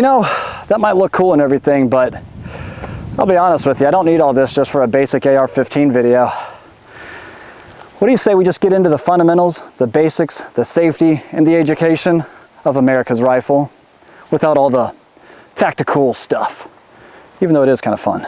You know, that might look cool and everything, but I'll be honest with you, I don't need all this just for a basic AR-15 video. What do you say we just get into the fundamentals, the basics, the safety, and the education of America's rifle without all the tactical stuff, even though it is kind of fun.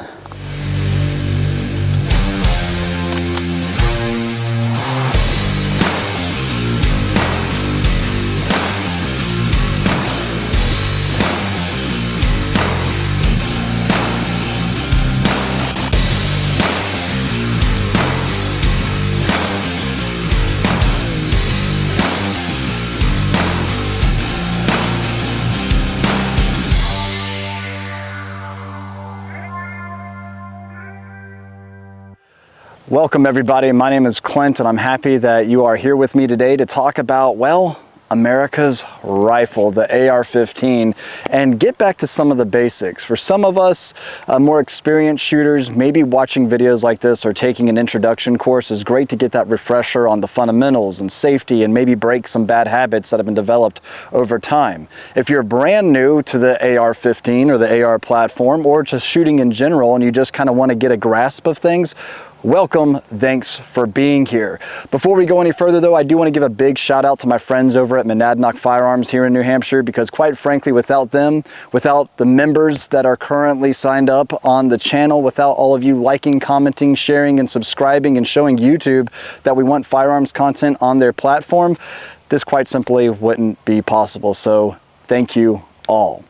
Welcome everybody, my name is Clint and I'm happy that you are here with me today to talk about, well, America's rifle, the AR-15, and get back to some of the basics. For some of us more experienced shooters, maybe watching videos like this or taking an introduction course is great to get that refresher on the fundamentals and safety and maybe break some bad habits that have been developed over time. If you're brand new to the AR-15 or the AR platform or just shooting in general and you just kind of want to get a grasp of things, welcome, thanks for being here. Before we go any further though, I do want to give a big shout out to my friends over at Firearms here in New Hampshire, because quite frankly, without them, without the members that are currently signed up on the channel, without all of you liking, commenting, sharing, and subscribing and showing YouTube that we want firearms content on their platform, this quite simply wouldn't be possible. So thank you all.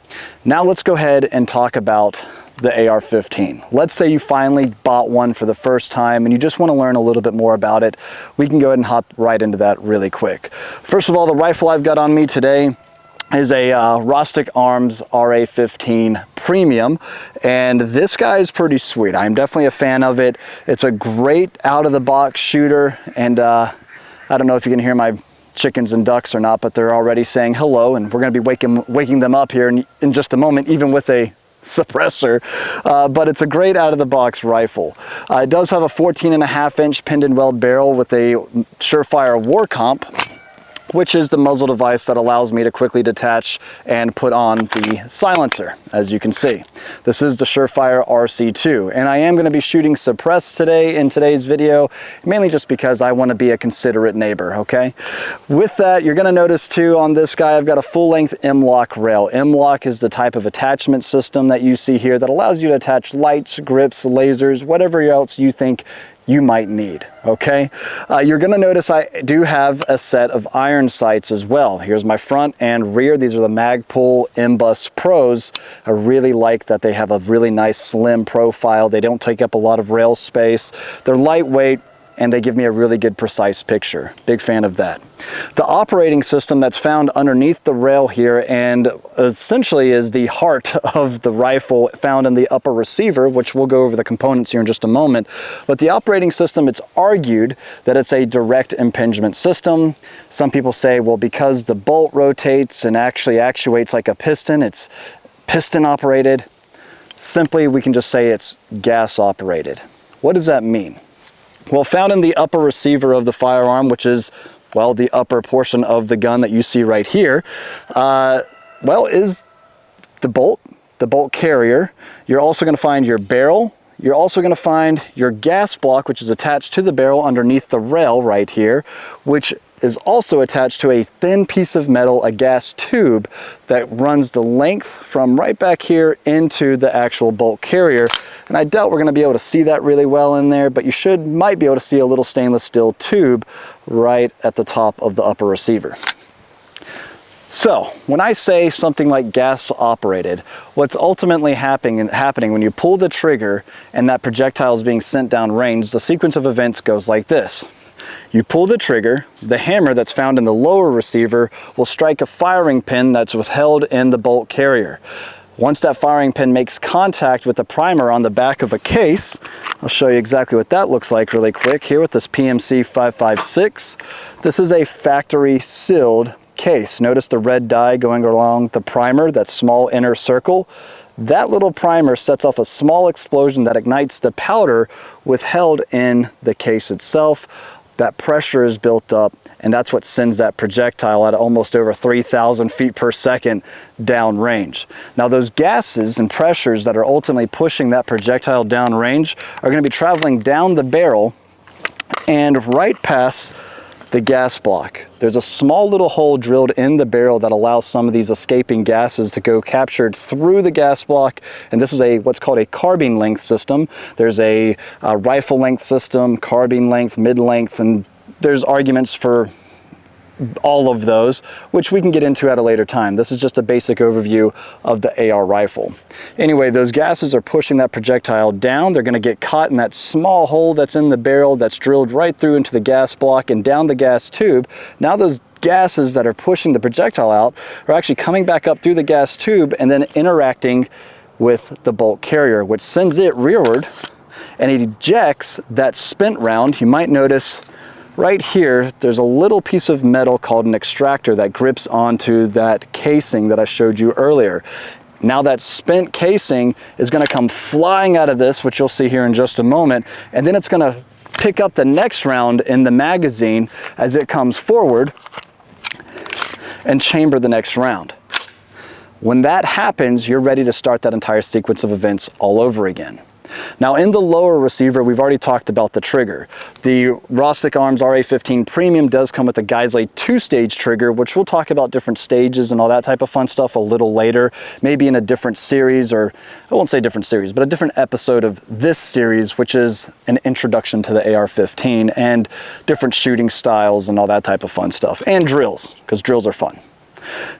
Now let's go ahead and talk about the AR-15. Let's say you finally bought one for the first time and you just want to learn a little bit more about it. We can go ahead and hop right into that really quick. First of all, the rifle I've got on me today is a Rostic Arms RA15 Premium, and this guy is pretty sweet. I'm definitely a fan of it. It's a great out-of-the-box shooter, and I don't know if you can hear my chickens and ducks or not, but they're already saying hello, and we're going to be waking them up here in just a moment, even with a suppressor, but it's a great out-of-the-box rifle. It does have a 14.5-inch pinned and weld barrel with a Surefire War Comp, which is the muzzle device that allows me to quickly detach and put on the silencer, as you can see. This is the Surefire RC2, and I am going to be shooting suppressed today in today's video, mainly just because I want to be a considerate neighbor, okay? With that, you're going to notice too on this guy, I've got a full-length M-LOK rail. M-LOK is the type of attachment system that you see here that allows you to attach lights, grips, lasers, whatever else you think you might need, okay? You're gonna notice I do have a set of iron sights as well. Here's my front and rear. These are the Magpul M-Bus Pros. I really like that they have a really nice slim profile. They don't take up a lot of rail space. They're lightweight and they give me a really good precise picture. Big fan of that. The operating system that's found underneath the rail here and essentially is the heart of the rifle found in the upper receiver, which we'll go over the components here in just a moment. But the operating system, it's argued that it's a direct impingement system. Some people say, well, because the bolt rotates and actually actuates like a piston, it's piston operated. Simply, we can just say it's gas operated. What does that mean? Well, found in the upper receiver of the firearm, which is, well, the upper portion of the gun that you see right here, well, is the bolt carrier. You're also going to find your barrel. You're also going to find your gas block, which is attached to the barrel underneath the rail right here, which is also attached to a thin piece of metal, a gas tube that runs the length from right back here into the actual bolt carrier. And I doubt we're going to be able to see that really well in there, but you might be able to see a little stainless steel tube right at the top of the upper receiver. So when I say something like gas operated, what's ultimately happening when you pull the trigger and that projectile is being sent down range, the sequence of events goes like this. You pull the trigger, the hammer that's found in the lower receiver will strike a firing pin that's withheld in the bolt carrier. Once that firing pin makes contact with the primer on the back of a case, I'll show you exactly what that looks like really quick here with this PMC 556. This is a factory sealed case. Notice the red dye going along the primer, that small inner circle. That little primer sets off a small explosion that ignites the powder withheld in the case itself. that pressure is built up, and that's what sends that projectile at almost over 3,000 feet per second downrange. Now those gases and pressures that are ultimately pushing that projectile downrange are going to be traveling down the barrel and right past the gas block. There's a small little hole drilled in the barrel that allows some of these escaping gases to go captured through the gas block, and this is what's called a carbine length system. There's a rifle length system, carbine length, mid length, and there's arguments for all of those, which we can get into at a later time. This is just a basic overview of the AR rifle. Anyway, those gases are pushing that projectile down. They're going to get caught in that small hole that's in the barrel that's drilled right through into the gas block and down the gas tube. Now those gases that are pushing the projectile out are actually coming back up through the gas tube and then interacting with the bolt carrier, which sends it rearward, and it ejects that spent round. You might notice right here, there's a little piece of metal called an extractor that grips onto that casing that I showed you earlier. Now that spent casing is going to come flying out of this, which you'll see here in just a moment, and then it's going to pick up the next round in the magazine as it comes forward and chamber the next round. When that happens, you're ready to start that entire sequence of events all over again. Now in the lower receiver, we've already talked about the trigger. The Rostic Arms RA15 Premium does come with a Geisley 2-stage trigger, which we'll talk about different stages and all that type of fun stuff a little later, maybe in a different series, or I won't say different series, but a different episode of this series, which is an introduction to the AR-15 and different shooting styles and all that type of fun stuff, and drills, because drills are fun.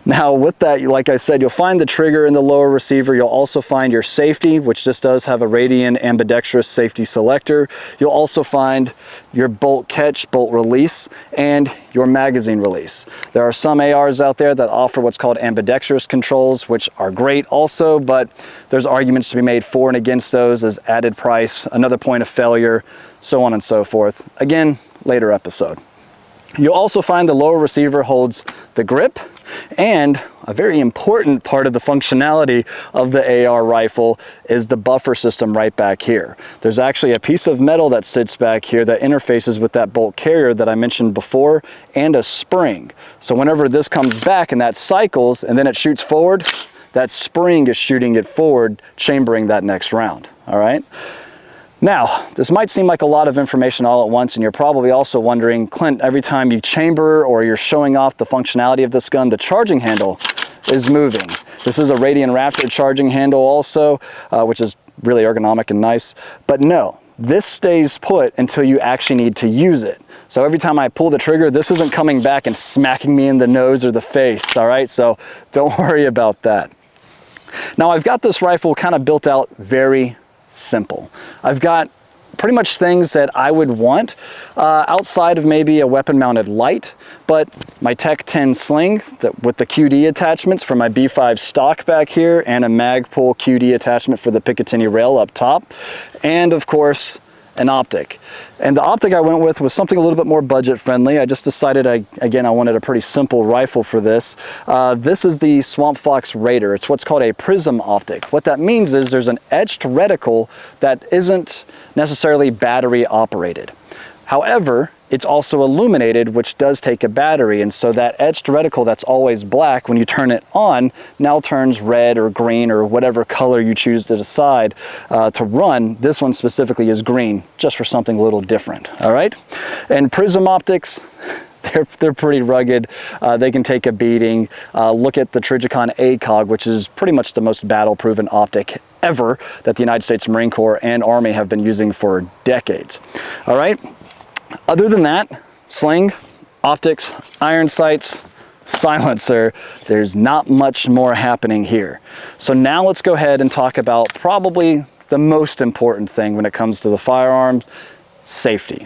Now with that, like I said, you'll find the trigger in the lower receiver. You'll also find your safety, which just does have a Radian ambidextrous safety selector. You'll also find your bolt catch, bolt release, and your magazine release. There are some ARs out there that offer what's called ambidextrous controls, which are great also, but there's arguments to be made for and against those as added price, another point of failure, so on and so forth. Again, later episode. You'll also find the lower receiver holds the grip, and a very important part of the functionality of the AR rifle is the buffer system right back here. There's actually a piece of metal that sits back here that interfaces with that bolt carrier that I mentioned before, and a spring. So whenever this comes back and that cycles and then it shoots forward, that spring is shooting it forward, chambering that next round, all right? Now, this might seem like a lot of information all at once, and you're probably also wondering, Clint, every time you chamber or you're showing off the functionality of this gun, the charging handle is moving. This is a Radian Raptor charging handle also, which is really ergonomic and nice. But no, this stays put until you actually need to use it. So every time I pull the trigger, this isn't coming back and smacking me in the nose or the face, all right? So don't worry about that. Now, I've got this rifle kind of built out very simple. I've got pretty much things that I would want outside of maybe a weapon mounted light, but my Tech 10 sling with the QD attachments for my B5 stock back here, and a Magpul QD attachment for the Picatinny rail up top, and of course an optic. And the optic I went with was something a little bit more budget friendly. I just decided I wanted a pretty simple rifle for this. This is the Swamp Fox Raider. It's what's called a prism optic. What that means is there's an etched reticle that isn't necessarily battery operated. However, it's also illuminated, which does take a battery, and so that etched reticle that's always black, when you turn it on, now turns red or green or whatever color you choose to decide to run. This one specifically is green, just for something a little different, all right? And prism optics, they're pretty rugged. They can take a beating. Look at the Trijicon ACOG, which is pretty much the most battle-proven optic ever that the United States Marine Corps and Army have been using for decades, all right? Other than that, sling, optics, iron sights, silencer, there's not much more happening here. So now let's go ahead and talk about probably the most important thing when it comes to the firearms, safety.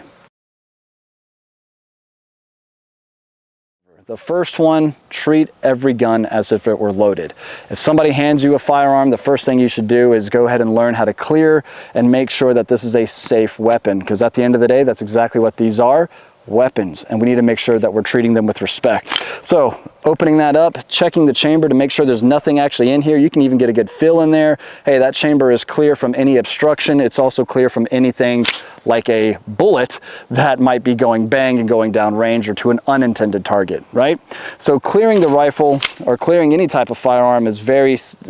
The first one, treat every gun as if it were loaded. If somebody hands you a firearm, the first thing you should do is go ahead and learn how to clear and make sure that this is a safe weapon, because at the end of the day, that's exactly what these are, weapons, and we need to make sure that we're treating them with respect. So opening that up, checking the chamber to make sure there's nothing actually in here. You can even get a good feel in there. Hey, that chamber is clear from any obstruction. It's also clear from anything like a bullet that might be going bang and going down range or to an unintended target, right? So clearing the rifle or clearing any type of firearm is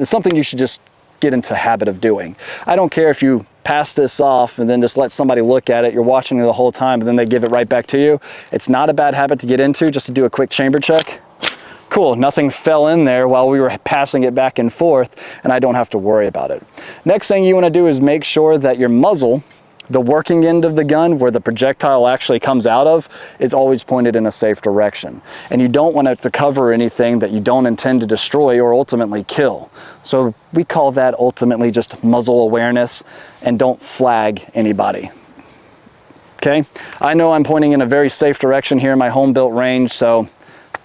something you should just get into habit of doing. I don't care if you pass this off and then just let somebody look at it, you're watching it the whole time, and then they give it right back to you. It's not a bad habit to get into, just to do a quick chamber check. Cool, nothing fell in there while we were passing it back and forth, and I don't have to worry about it. Next thing you want to do is make sure that your muzzle, the working end of the gun where the projectile actually comes out of, is always pointed in a safe direction. And you don't want it to cover anything that you don't intend to destroy or ultimately kill. So we call that ultimately just muzzle awareness, and don't flag anybody. Okay, I know I'm pointing in a very safe direction here in my home built range, so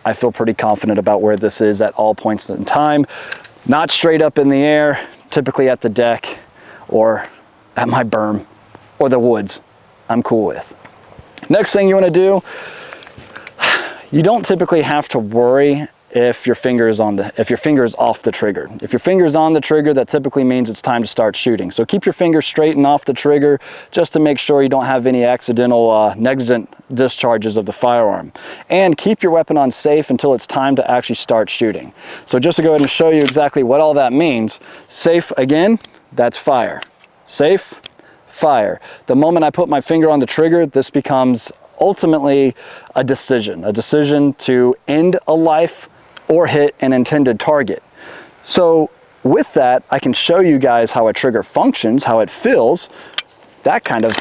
I feel pretty confident about where this is at all points in time. Not straight up in the air, typically at the deck or at my berm or the woods. I'm cool with. Next thing you want to do, you don't typically have to worry if your finger is off the trigger. If your finger is on the trigger, that typically means it's time to start shooting. So keep your finger straight and off the trigger just to make sure you don't have any accidental negligent discharges of the firearm. And keep your weapon on safe until it's time to actually start shooting. So just to go ahead and show you exactly what all that means, safe again, that's fire. Safe, fire. The moment I put my finger on the trigger, this becomes ultimately a decision to end a life or hit an intended target. So with that, I can show you guys how a trigger functions, how it feels, that kind of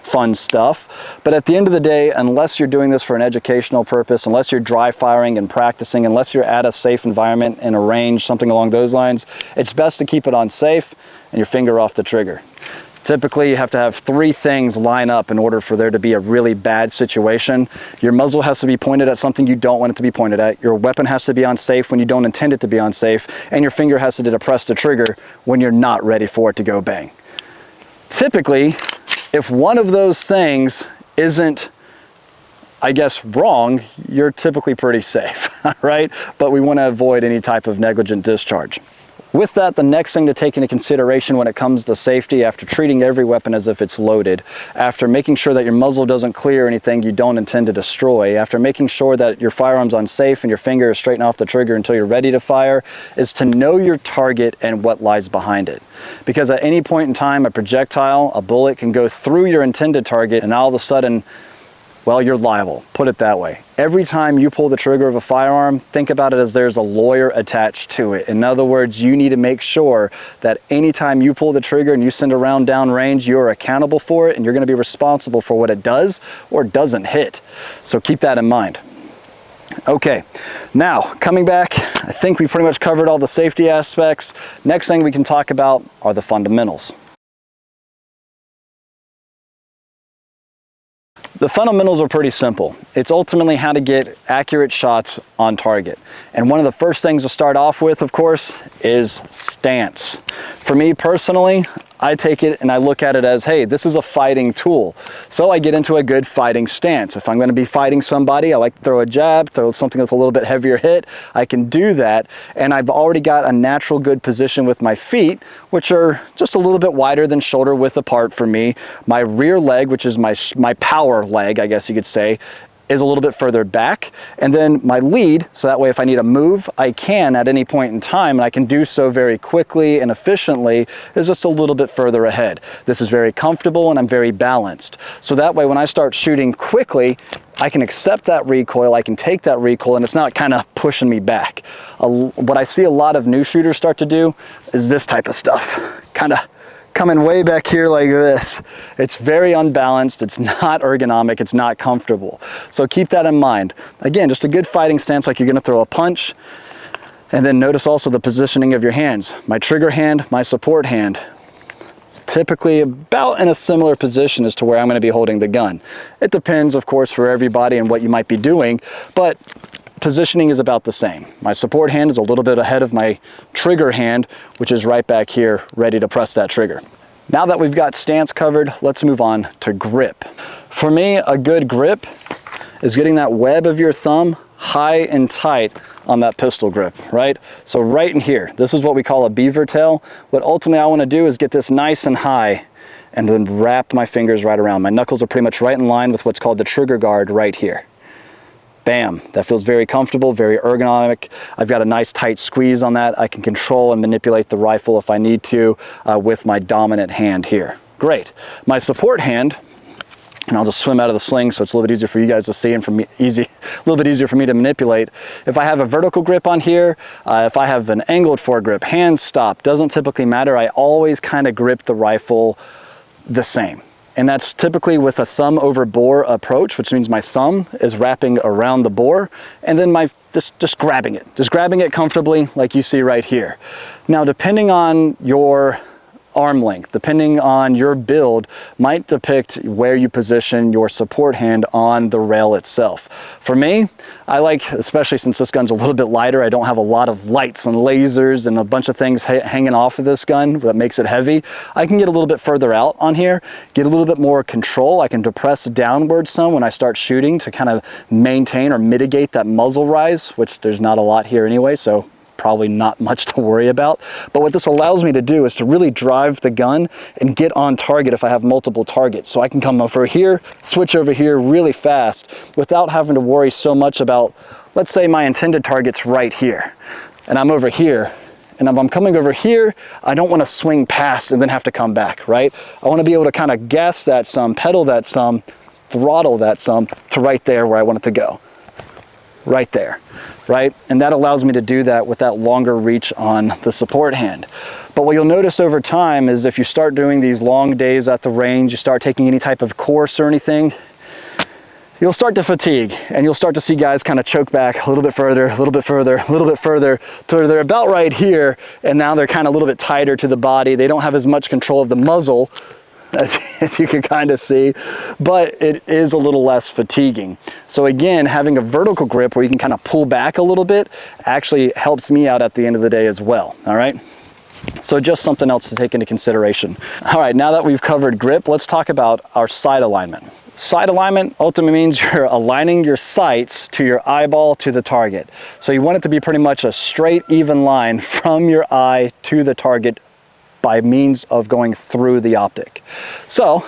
fun stuff. But at the end of the day, unless you're doing this for an educational purpose, unless you're dry firing and practicing, unless you're at a safe environment in a range, something along those lines, it's best to keep it on safe and your finger off the trigger. Typically, you have to have 3 things line up in order for there to be a really bad situation. Your muzzle has to be pointed at something you don't want it to be pointed at. Your weapon has to be on safe when you don't intend it to be on safe. And your finger has to depress the trigger when you're not ready for it to go bang. Typically, if one of those things isn't, I guess, wrong, you're typically pretty safe, right? But we want to avoid any type of negligent discharge. With that, the next thing to take into consideration when it comes to safety, after treating every weapon as if it's loaded, after making sure that your muzzle doesn't clear anything you don't intend to destroy, after making sure that your firearm's on safe and your finger is straight off the trigger until you're ready to fire, is to know your target and what lies behind it. Because at any point in time, a projectile, a bullet can go through your intended target, and all of a sudden, well, you're liable, put it that way. Every time you pull the trigger of a firearm, think about it as there's a lawyer attached to it. In other words, you need to make sure that anytime you pull the trigger and you send a round down range, you're accountable for it and you're gonna be responsible for what it does or doesn't hit. So keep that in mind. Okay, now coming back, I think we pretty much covered all the safety aspects. Next thing we can talk about are the fundamentals. The fundamentals are pretty simple. It's ultimately how to get accurate shots on target. And one of the first things to start off with, of course, is stance. For me personally, I take it and I look at it as, hey, this is a fighting tool. So I get into a good fighting stance. If I'm going to be fighting somebody, I like to throw a jab, throw something with a little bit heavier hit. I can do that. And I've already got a natural good position with my feet, which are just a little bit wider than shoulder width apart for me. My rear leg, which is my power leg, I guess you could say, is a little bit further back, and then my lead, so that way if I need to move, I can at any point in time, and I can do so very quickly and efficiently, is just a little bit further ahead. This is very comfortable and I'm very balanced. So that way when I start shooting quickly, I can accept that recoil, I can take that recoil, and it's not kind of pushing me back. What I see a lot of new shooters start to do is this type of stuff, kind of coming way back here like this. It's very unbalanced, it's not ergonomic, it's not comfortable. So keep that in mind. Again, just a good fighting stance like you're gonna throw a punch. And then notice also the positioning of your hands. My trigger hand, my support hand. It's typically about in a similar position as to where I'm gonna be holding the gun. It depends, of course, for everybody and what you might be doing, but positioning is about the same. My support hand is a little bit ahead of my trigger hand, which is right back here, ready to press that trigger. Now that we've got stance covered, let's move on to grip. For me, a good grip is getting that web of your thumb high and tight on that pistol grip, right? So right in here, this is what we call a beaver tail. What ultimately I want to do is get this nice and high and then wrap my fingers right around. My knuckles are pretty much right in line with what's called the trigger guard right here. Bam, that feels very comfortable, very ergonomic. I've got a nice tight squeeze on that. I can control and manipulate the rifle if I need to with my dominant hand here. Great. My support hand, and I'll just swim out of the sling so it's a little bit easier for you guys to see and for me, a little bit easier for me to manipulate. If I have a vertical grip on here, if I have an angled foregrip, hand stop, doesn't typically matter. I always kind of grip the rifle the same. And that's typically with a thumb over bore approach, which means my thumb is wrapping around the bore and then just grabbing it comfortably like you see right here. Now, depending on your arm length, depending on your build, might depict where you position your support hand on the rail itself. For me, I like, especially since this gun's a little bit lighter, I don't have a lot of lights and lasers and a bunch of things hanging off of this gun that makes it heavy. I can get a little bit further out on here, get a little bit more control. I can depress downward some when I start shooting to kind of maintain or mitigate that muzzle rise, which there's not a lot here anyway, so probably not much to worry about. But what this allows me to do is to really drive the gun and get on target if I have multiple targets. So I can come over here, switch over here really fast without having to worry so much about, let's say my intended target's right here and I'm over here. And if I'm coming over here, I don't want to swing past and then have to come back, right? I want to be able to kind of gas that some, pedal that some, throttle that some to right there where I want it to go. Right there, right? And that allows me to do that with that longer reach on the support hand. But what you'll notice over time is if you start doing these long days at the range, you start taking any type of course or anything, you'll start to fatigue and you'll start to see guys kind of choke back a little bit further, a little bit further, a little bit further to where they're about right here. And now they're kind of a little bit tighter to the body. They don't have as much control of the muzzle as you can kind of see, but it is a little less fatiguing. So again, having a vertical grip where you can kind of pull back a little bit actually helps me out at the end of the day as well, all right? So just something else to take into consideration. All right, now that we've covered grip, let's talk about our sight alignment. Sight alignment ultimately means you're aligning your sights to your eyeball to the target. So you want it to be pretty much a straight, even line from your eye to the target by means of going through the optic. So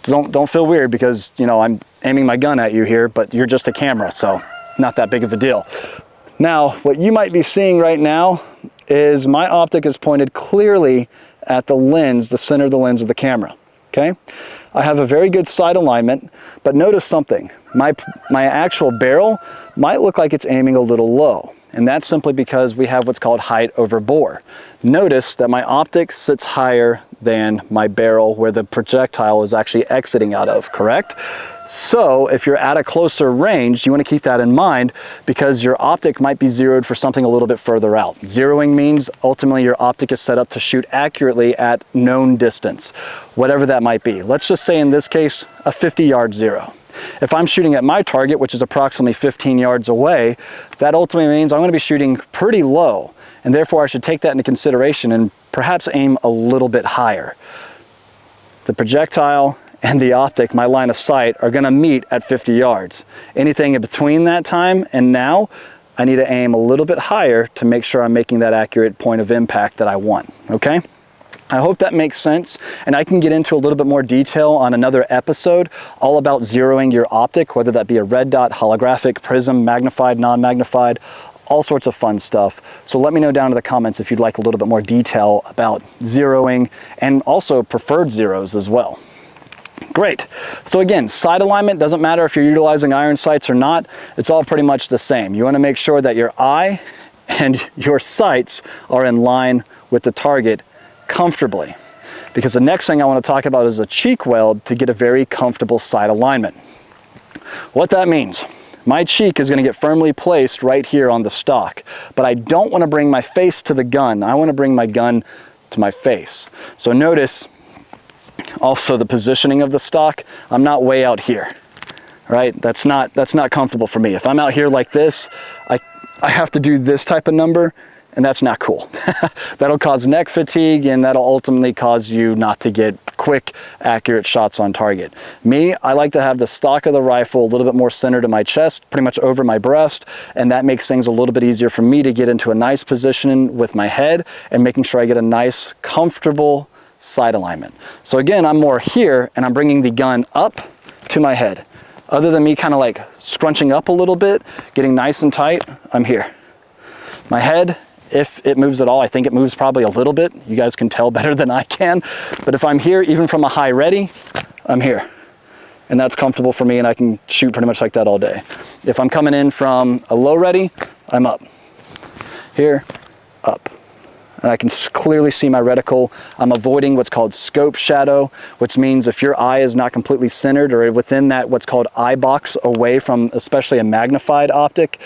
don't feel weird because, you know, I'm aiming my gun at you here, but you're just a camera, so not that big of a deal. Now, what you might be seeing right now is my optic is pointed clearly at the lens, the center of the lens of the camera, okay? I have a very good sight alignment, but notice something. My actual barrel might look like it's aiming a little low. And that's simply because we have what's called height over bore. Notice that my optic sits higher than my barrel where the projectile is actually exiting out of, correct? So if you're at a closer range, you want to keep that in mind because your optic might be zeroed for something a little bit further out. Zeroing means ultimately your optic is set up to shoot accurately at known distance, whatever that might be. Let's just say in this case, a 50-yard zero. If I'm shooting at my target, which is approximately 15 yards away, that ultimately means I'm going to be shooting pretty low, and therefore I should take that into consideration and perhaps aim a little bit higher. The projectile and the optic, my line of sight, are going to meet at 50 yards. Anything in between that time and now, I need to aim a little bit higher to make sure I'm making that accurate point of impact that I want, okay? I hope that makes sense, and I can get into a little bit more detail on another episode all about zeroing your optic, whether that be a red dot, holographic, prism, magnified, non-magnified, all sorts of fun stuff. So let me know down in the comments if you'd like a little bit more detail about zeroing and also preferred zeros as well. Great. So again, sight alignment doesn't matter if you're utilizing iron sights or not. It's all pretty much the same. You want to make sure that your eye and your sights are in line with the target comfortably, because the next thing I want to talk about is a cheek weld to get a very comfortable sight alignment. What that means, my cheek is going to get firmly placed right here on the stock, but I don't want to bring my face to the gun. I want to bring my gun to my face. So notice also the positioning of the stock. I'm not way out here, right? That's not comfortable for me. If I'm out here like this, I have to do this type of number and that's not cool. That'll cause neck fatigue, and that'll ultimately cause you not to get quick, accurate shots on target. Me, I like to have the stock of the rifle a little bit more centered to my chest, pretty much over my breast, and that makes things a little bit easier for me to get into a nice position with my head and making sure I get a nice, comfortable sight alignment. So again, I'm more here, and I'm bringing the gun up to my head. Other than me kind of like scrunching up a little bit, getting nice and tight, I'm here. My head, if it moves at all, I think it moves probably a little bit. You guys can tell better than I can. But if I'm here, even from a high ready, I'm here. And that's comfortable for me, and I can shoot pretty much like that all day. If I'm coming in from a low ready, I'm up. Here, up. And I can clearly see my reticle. I'm avoiding what's called scope shadow, which means if your eye is not completely centered or within that what's called eye box away from especially a magnified optic,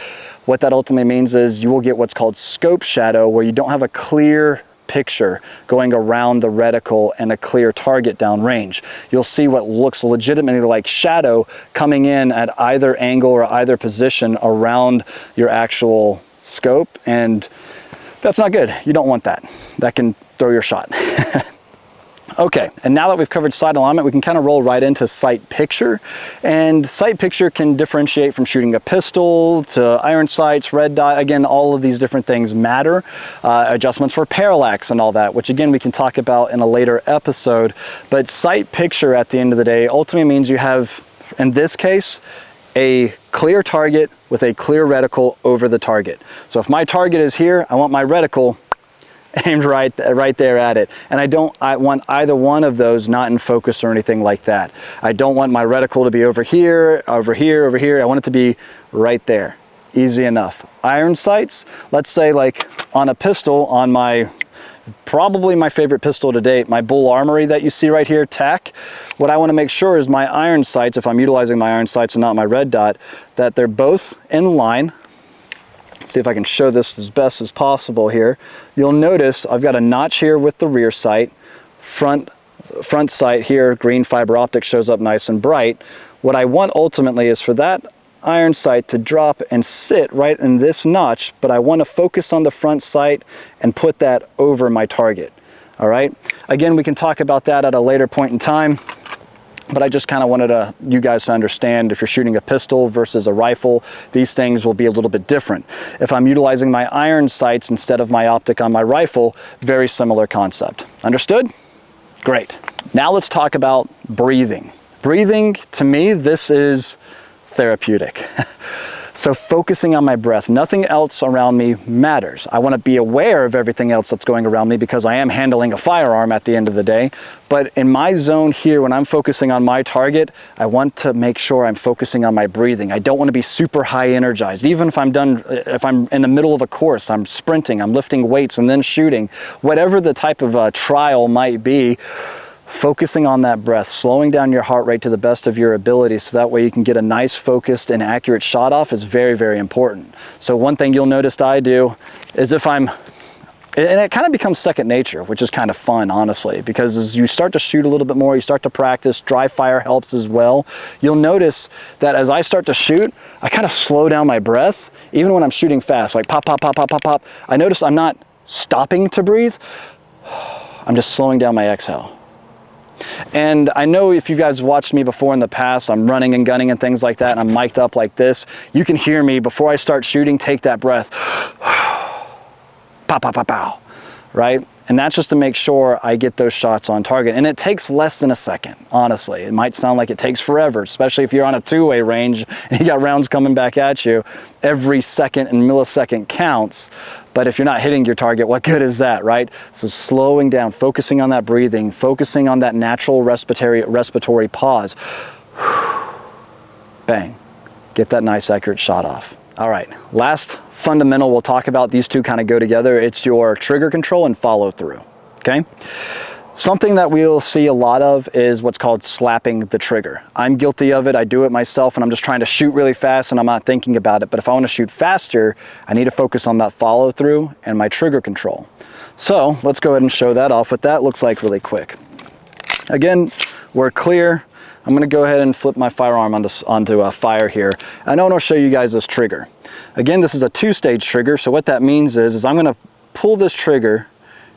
what that ultimately means is you will get what's called scope shadow, where you don't have a clear picture going around the reticle and a clear target downrange. You'll see what looks legitimately like shadow coming in at either angle or either position around your actual scope, and that's not good. You don't want that. That can throw your shot. Okay, and now that we've covered sight alignment, we can kind of roll right into sight picture. And sight picture can differentiate from shooting a pistol to iron sights, red dot. Again, all of these different things matter. Adjustments for parallax and all that, which again, we can talk about in a later episode. But sight picture at the end of the day ultimately means you have, in this case, a clear target with a clear reticle over the target. So if my target is here, I want my reticle aimed right there at it. And I want either one of those not in focus or anything like that. I don't want my reticle to be over here, over here, over here. I want it to be right there. Easy enough. Iron sights, let's say like on a pistol, on my probably my favorite pistol to date, my Bull Armory that you see right here, TAC. What I want to make sure is my iron sights, if I'm utilizing my iron sights and not my red dot, that they're both in line. See if I can show this as best as possible here. You'll notice I've got a notch here with the rear sight. Front sight here, green fiber optic shows up nice and bright. What I want ultimately is for that iron sight to drop and sit right in this notch, but I want to focus on the front sight and put that over my target. All right. Again, we can talk about that at a later point in time, but I just kind of wanted you guys to understand if you're shooting a pistol versus a rifle, these things will be a little bit different. If I'm utilizing my iron sights instead of my optic on my rifle, very similar concept. Understood? Great. Now let's talk about breathing. Breathing, to me, this is therapeutic. So focusing on my breath, nothing else around me matters. I want to be aware of everything else that's going around me because I am handling a firearm at the end of the day. But in my zone here, when I'm focusing on my target, I want to make sure I'm focusing on my breathing. I don't want to be super high energized. Even if I'm in the middle of a course, I'm sprinting, I'm lifting weights and then shooting, whatever the type of trial might be, focusing on that breath, slowing down your heart rate to the best of your ability so that way you can get a nice, focused, and accurate shot off is very, very important. So one thing you'll notice I do is and it kind of becomes second nature, which is kind of fun, honestly, because as you start to shoot a little bit more, you start to practice, dry fire helps as well. You'll notice that as I start to shoot, I kind of slow down my breath, even when I'm shooting fast, like pop, pop, pop, pop, pop, pop. I notice I'm not stopping to breathe. I'm just slowing down my exhale. And I know if you guys watched me before in the past, I'm running and gunning and things like that, and I'm mic'd up like this. You can hear me before I start shooting, take that breath. Pow, pow, pow, pow, right? And that's just to make sure I get those shots on target. And it takes less than a second, honestly. It might sound like it takes forever, especially if you're on a two-way range and you got rounds coming back at you. Every second and millisecond counts. But if you're not hitting your target, what good is that, right? So slowing down, focusing on that breathing, focusing on that natural respiratory pause. Bang. Get that nice, accurate shot off. All right, last fundamental we'll talk about, these two kind of go together. It's your trigger control and follow through, okay? Something that we'll see a lot of is what's called slapping the trigger. I'm guilty of it. I do it myself, and I'm just trying to shoot really fast and I'm not thinking about it. But if I want to shoot faster, I need to focus on that follow through and my trigger control. So let's go ahead and show that off, what that looks like really quick. Again, we're clear. I'm going to go ahead and flip my firearm onto a fire here. And I want to show you guys this trigger. Again, this is a two-stage trigger. So what that means is I'm going to pull this trigger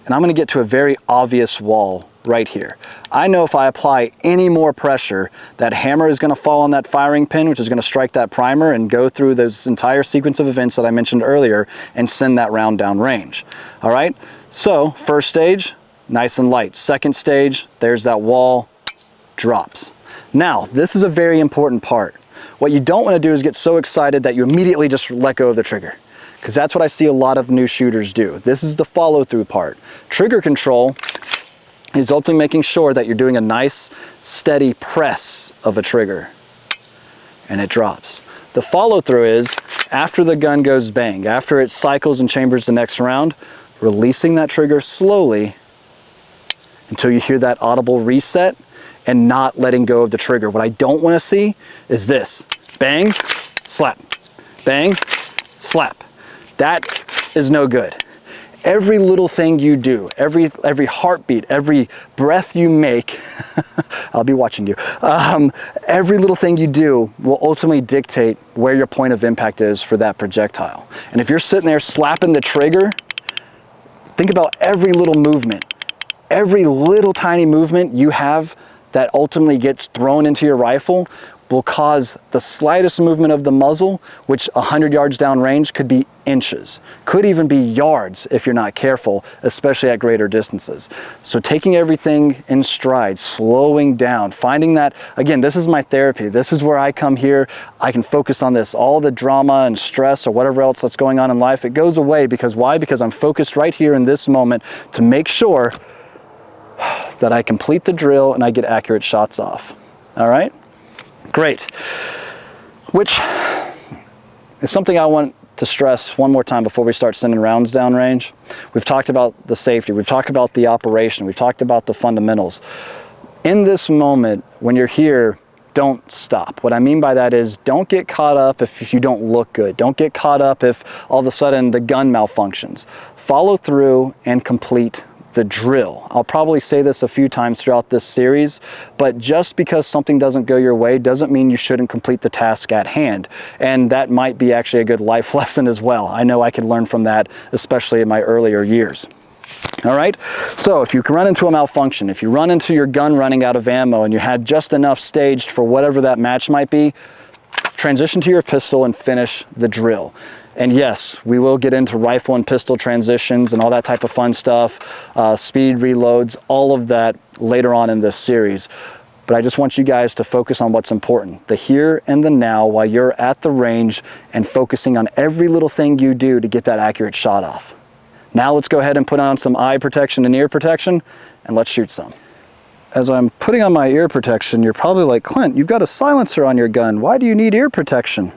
and I'm gonna get to a very obvious wall right here. I know if I apply any more pressure, that hammer is gonna fall on that firing pin, which is gonna strike that primer and go through this entire sequence of events that I mentioned earlier and send that round down range. All right, so first stage, nice and light. Second stage, there's that wall, drops. Now, this is a very important part. What you don't wanna do is get so excited that you immediately just let go of the trigger, because that's what I see a lot of new shooters do. This is the follow-through part. Trigger control is ultimately making sure that you're doing a nice, steady press of a trigger, and it drops. The follow-through is, after the gun goes bang, after it cycles and chambers the next round, releasing that trigger slowly until you hear that audible reset and not letting go of the trigger. What I don't want to see is this: bang, slap, bang, slap. That is no good. Every little thing you do, every heartbeat, every breath you make, I'll be watching you, every little thing you do will ultimately dictate where your point of impact is for that projectile. And if you're sitting there slapping the trigger, think about every little movement, every little tiny movement you have that ultimately gets thrown into your rifle will cause the slightest movement of the muzzle, which 100 yards down range could be inches, could even be yards if you're not careful, especially at greater distances. So taking everything in stride, slowing down, finding that, again, this is my therapy. This is where I come here. I can focus on this. All the drama and stress or whatever else that's going on in life, it goes away. Because why? Because I'm focused right here in this moment to make sure that I complete the drill and I get accurate shots off. All right? Great. Which is something I want to stress one more time before we start sending rounds down range. We've talked about the safety, we've talked about the operation, we've talked about the fundamentals. In this moment, when you're here, don't stop. What I mean by that is, don't get caught up if you don't look good. Don't get caught up if all of a sudden the gun malfunctions. Follow through and complete the drill. I'll probably say this a few times throughout this series, but just because something doesn't go your way doesn't mean you shouldn't complete the task at hand. And that might be actually a good life lesson as well. I know I could learn from that, especially in my earlier years. All right, so if you can run into a malfunction, if you run into your gun running out of ammo and you had just enough staged for whatever that match might be, transition to your pistol and finish the drill. And yes, we will get into rifle and pistol transitions and all that type of fun stuff, speed reloads, all of that later on in this series. But I just want you guys to focus on what's important, the here and the now, while you're at the range and focusing on every little thing you do to get that accurate shot off. Now let's go ahead and put on some eye protection and ear protection, and let's shoot some. As I'm putting on my ear protection, you're probably like, Clint, you've got a silencer on your gun. Why do you need ear protection?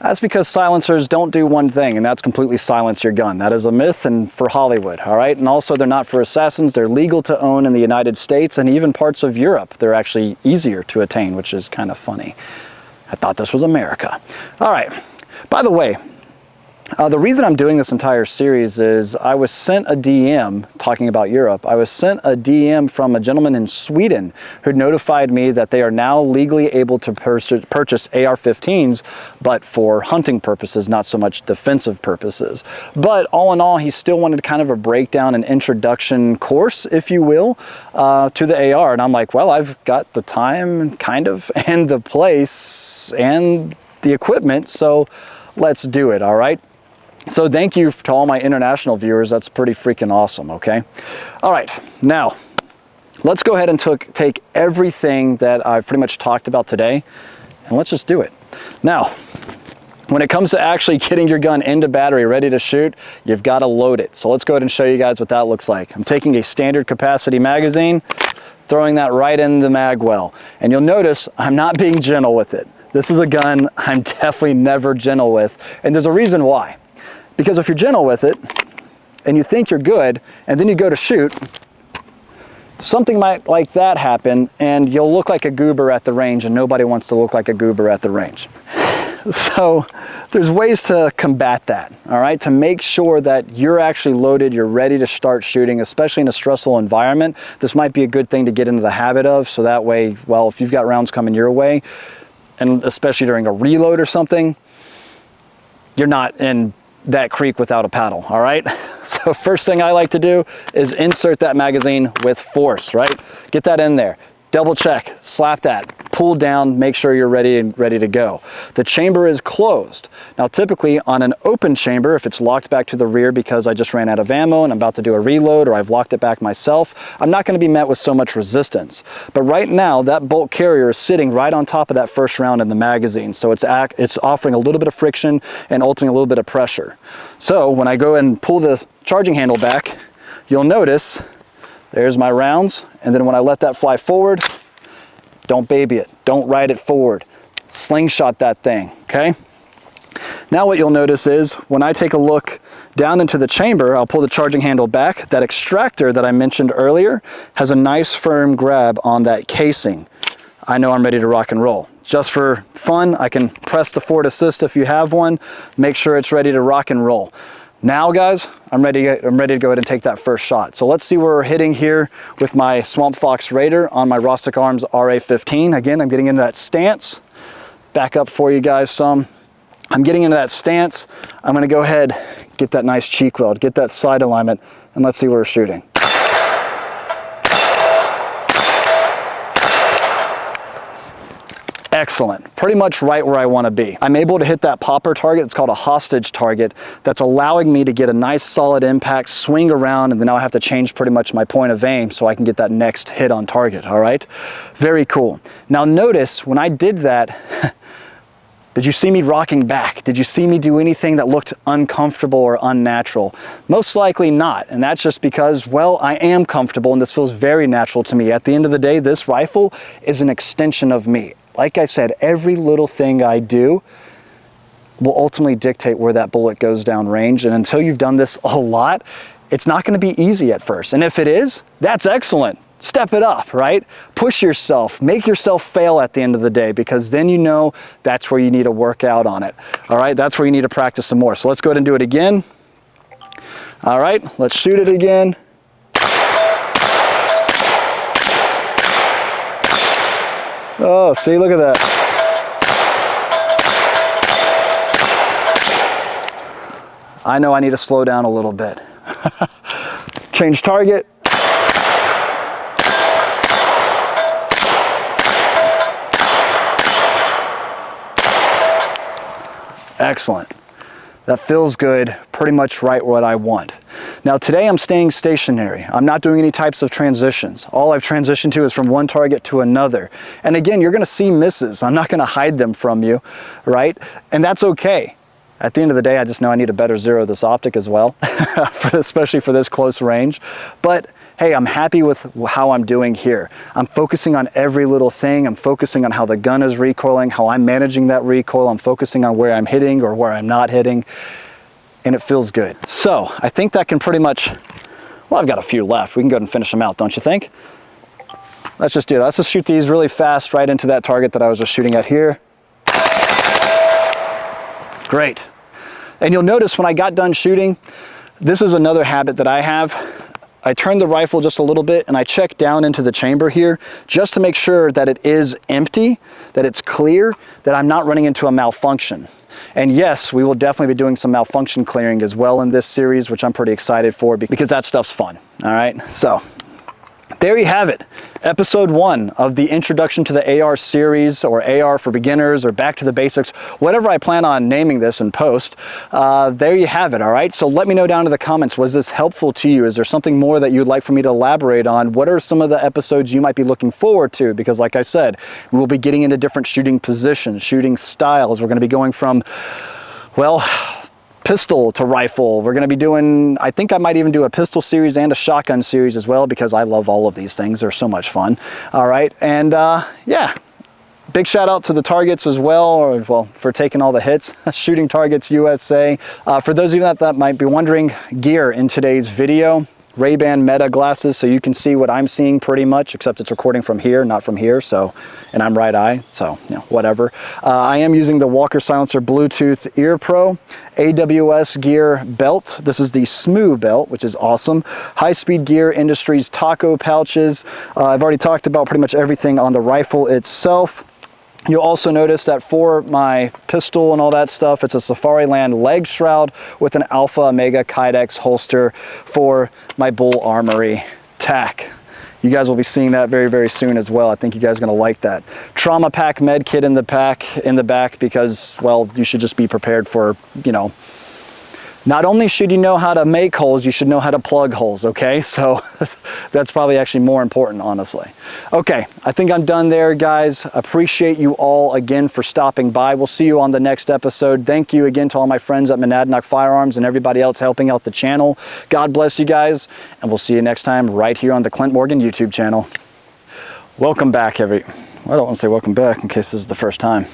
That's because silencers don't do one thing, and that's completely silence your gun. That is a myth and for Hollywood, all right? And also, they're not for assassins. They're legal to own in the United States and even parts of Europe. They're actually easier to attain, which is kind of funny. I thought this was America. All right, by the way, the reason I'm doing this entire series is I was sent a DM, talking about Europe, I was sent a DM from a gentleman in Sweden who notified me that they are now legally able to purchase AR-15s, but for hunting purposes, not so much defensive purposes. But all in all, he still wanted kind of a breakdown and introduction course, if you will, to the AR. And I'm like, well, I've got the time, kind of, and the place, and the equipment, so let's do it, all right? So thank you to all my international viewers. That's pretty freaking awesome, okay? All right, now, let's go ahead and take everything that I've pretty much talked about today, and let's just do it. Now, when it comes to actually getting your gun into battery, ready to shoot, you've got to load it. So let's go ahead and show you guys what that looks like. I'm taking a standard capacity magazine, throwing that right in the mag well. And you'll notice I'm not being gentle with it. This is a gun I'm definitely never gentle with, and there's a reason why. Because if you're gentle with it, and you think you're good, and then you go to shoot, something might like that happen, and you'll look like a goober at the range, and nobody wants to look like a goober at the range. So there's ways to combat that, all right? To make sure that you're actually loaded, you're ready to start shooting, especially in a stressful environment. This might be a good thing to get into the habit of, so that way, well, if you've got rounds coming your way, and especially during a reload or something, you're not in that creek without a paddle, all right? So first thing I like to do is insert that magazine with force, right? Get that in there. Double check, slap that, pull down, make sure you're ready to go. The chamber is closed. Now typically on an open chamber, if it's locked back to the rear because I just ran out of ammo and I'm about to do a reload, or I've locked it back myself, I'm not going to be met with so much resistance. But right now that bolt carrier is sitting right on top of that first round in the magazine, so it's offering a little bit of friction and ultimately a little bit of pressure. So when I go and pull the charging handle back, you'll notice there's my rounds, and then when I let that fly forward, don't baby it, don't ride it forward. Slingshot that thing, okay? Now what you'll notice is when I take a look down into the chamber, I'll pull the charging handle back. That extractor that I mentioned earlier has a nice firm grab on that casing. I know I'm ready to rock and roll. Just for fun, I can press the forward assist if you have one, make sure it's ready to rock and roll. Now guys, I'm ready to go ahead and take that first shot. So let's see where we're hitting here with my Swamp Fox Raider on my Rostic Arms RA15. Again, I'm getting into that stance. Back up for you guys some. I'm getting into that stance. I'm gonna go ahead, get that nice cheek weld, get that side alignment, and let's see where we're shooting. Excellent, pretty much right where I want to be. I'm able to hit that popper target. It's called a hostage target. That's allowing me to get a nice solid impact, swing around, and then now I have to change pretty much my point of aim so I can get that next hit on target, all right? Very cool. Now notice when I did that, did you see me rocking back? Did you see me do anything that looked uncomfortable or unnatural? Most likely not, and that's just because, well, I am comfortable and this feels very natural to me. At the end of the day, this rifle is an extension of me. Like I said, every little thing I do will ultimately dictate where that bullet goes down range. And until you've done this a lot, it's not going to be easy at first. And if it is, that's excellent. Step it up, right? Push yourself, make yourself fail at the end of the day, because then you know that's where you need to work out on it. All right, that's where you need to practice some more. So let's go ahead and do it again. All right, let's shoot it again. Oh, see, look at that. I know I need to slow down a little bit. Change target. Excellent. That feels good, pretty much right what I want. Now today I'm staying stationary. I'm not doing any types of transitions. All I've transitioned to is from one target to another. And again, you're gonna see misses. I'm not gonna hide them from you, right? And that's okay. At the end of the day, I just know I need to better zero this optic as well, especially for this close range. But hey, I'm happy with how I'm doing here. I'm focusing on every little thing. I'm focusing on how the gun is recoiling, how I'm managing that recoil. I'm focusing on where I'm hitting or where I'm not hitting, and it feels good. So I think that can pretty much, well, I've got a few left. We can go ahead and finish them out, don't you think? Let's just do that. Let's just shoot these really fast right into that target that I was just shooting at here. Great. And you'll notice when I got done shooting, this is another habit that I have. I turn the rifle just a little bit and I check down into the chamber here just to make sure that it is empty, that it's clear, that I'm not running into a malfunction. And yes, we will definitely be doing some malfunction clearing as well in this series, which I'm pretty excited for because that stuff's fun. All right, so there you have it. Episode 1 of the introduction to the AR series, or AR for beginners, or back to the basics, whatever I plan on naming this in post. There you have it, all right? So let me know down in the comments, was this helpful to you? Is there something more that you'd like for me to elaborate on? What are some of the episodes you might be looking forward to? Because like I said, we'll be getting into different shooting positions, shooting styles. We're gonna be going from, well, pistol to rifle. We're going to be doing, I think I might even do a pistol series and a shotgun series as well, because I love all of these things. They're so much fun. All right. And yeah, big shout out to the targets as well, for taking all the hits. Shooting Targets USA. For those of you that might be wondering, gear in today's video, Ray-Ban Meta glasses, so you can see what I'm seeing pretty much, except it's recording from here, not from here, so, and I'm right eye, so, you know, whatever. I am using the Walker Silencer Bluetooth Ear Pro, AWS Gear belt. This is the SMOO belt, which is awesome. High Speed Gear Industries taco pouches. I've already talked about pretty much everything on the rifle itself. You'll also notice that for my pistol and all that stuff, it's a Safariland leg shroud with an Alpha Omega Kydex holster for my Bull Armory tack. You guys will be seeing that very, very soon as well. I think you guys are gonna like that. Trauma pack med kit in the back because, well, you should just be prepared for, you know, not only should you know how to make holes, you should know how to plug holes, okay? So that's probably actually more important, honestly. Okay, I think I'm done there, guys. Appreciate you all again for stopping by. We'll see you on the next episode. Thank you again to all my friends at Monadnock Firearms and everybody else helping out the channel. God bless you guys, and we'll see you next time right here on the Clint Morgan YouTube channel. Welcome back, well, I don't want to say welcome back in case this is the first time.